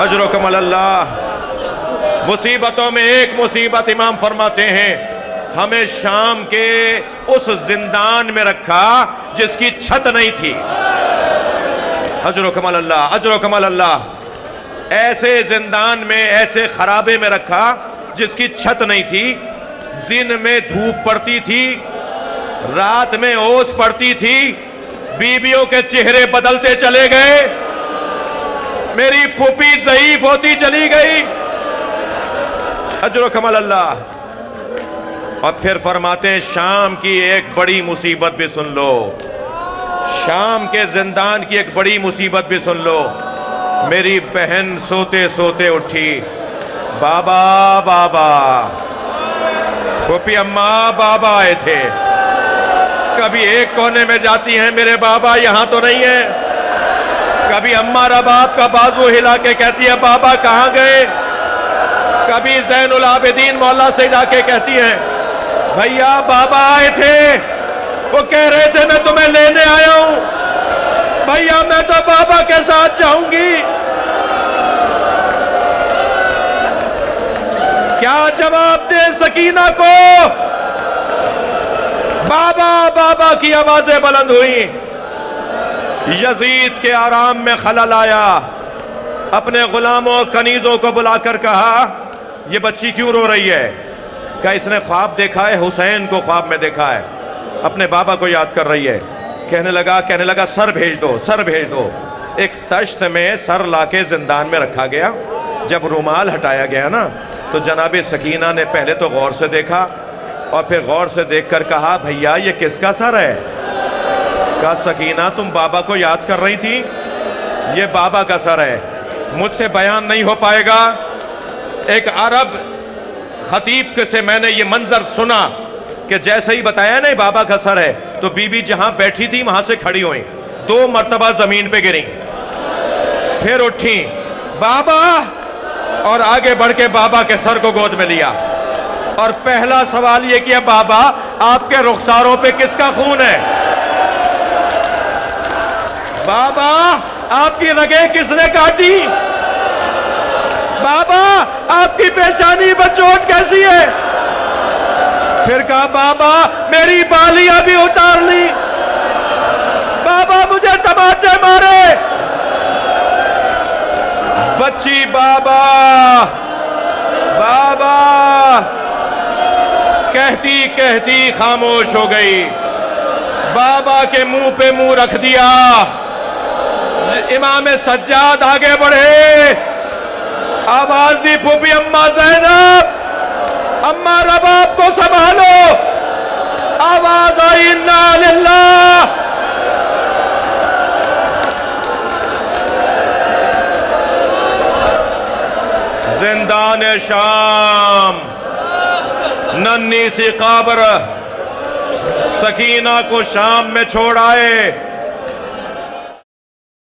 अजरुकुम अल्लाह। मुसीबतों में एक मुसीबत इमाम फरमाते हैं, हमें शाम के उस जिंदान में रखा जिसकी छत नहीं थी। अजरुकुम अल्लाह, अजरुकुम अल्लाह। ऐसे जिंदान में, ऐसे खराबे में रखा जिसकी छत नहीं थी। दिन में धूप पड़ती थी, रात में ओस पड़ती थी, बीवियों के चेहरे बदलते चले गए, मेरी फूफी ज़ईफ होती चली गई। अजरुकुम अल्लाह। और फिर फरमाते हैं, शाम की एक बड़ी मुसीबत भी सुन लो, शाम के जिंदान की एक बड़ी मुसीबत भी सुन लो। मेरी बहन सोते सोते उठी, बाबा बाबा, फूफी अम्मा बाबा आए थे। कभी एक कोने में जाती हैं, मेरे बाबा यहां तो नहीं है। कभी अम्मा रबाब का बाजू हिला के कहती है, बाबा कहां गए। कभी ज़ैनुल आबिदीन मौला से जाके कहती हैं, भैया बाबा आए थे, वो कह रहे थे मैं तुम्हें लेने आया हूं, भैया मैं तो बाबा के साथ जाऊंगी। क्या जवाब दे सकीना को। बाबा बाबा की आवाजें बुलंद हुई। यजीद के आराम में खलल आया। अपने गुलामों कनीजों को बुलाकर कहा, ये बच्ची क्यों रो रही है। क्या इसने ख्वाब देखा है, हुसैन को ख्वाब में देखा है, अपने बाबा को याद कर रही है। कहने लगा सर भेज दो, सर भेज दो। एक तश्त में सर लाके जिंदान में रखा गया। जब रुमाल हटाया गया ना, तो जनाबे सकीना ने पहले तो गौर से देखा और फिर गौर से देखकर कहा, भैया ये किसका सर है। कहा, सकीना तुम बाबा को याद कर रही थी, ये बाबा का सर है। मुझसे बयान नहीं हो पाएगा। एक अरब खतीब से मैंने ये मंजर सुना कि जैसे ही बताया नहीं बाबा का सर है, तो बीबी जहां बैठी थी वहां से खड़ी हुई, 2 मर्तबा जमीन पे गिरी, फिर उठी, बाबा, और आगे बढ़ के बाबा के सर को गोद में लिया और पहला सवाल ये किया, बाबा आपके रुखसारों पे किसका खून है। बाबा आपकी रगें किसने काटी। बाबा आपकी पेशानी पर चोट कैसी है। फिर कहा, बाबा मेरी बालियां भी उतार ली, बाबा मुझे तमाचे मारे। बच्ची बाबा बाबा कहती कहती खामोश हो गई। बाबा के मुंह पे मुंह रख दिया। इमाम सज्जाद आगे बढ़े, आवाज दी, फूफी अम्मा ज़ैनब, अम्मा रबाब को संभालो। आवाज आई, इन्ना लिल्लाह। जिंदान शाम, नन्ही सी कब्र, सकीना को शाम में छोड़ आए।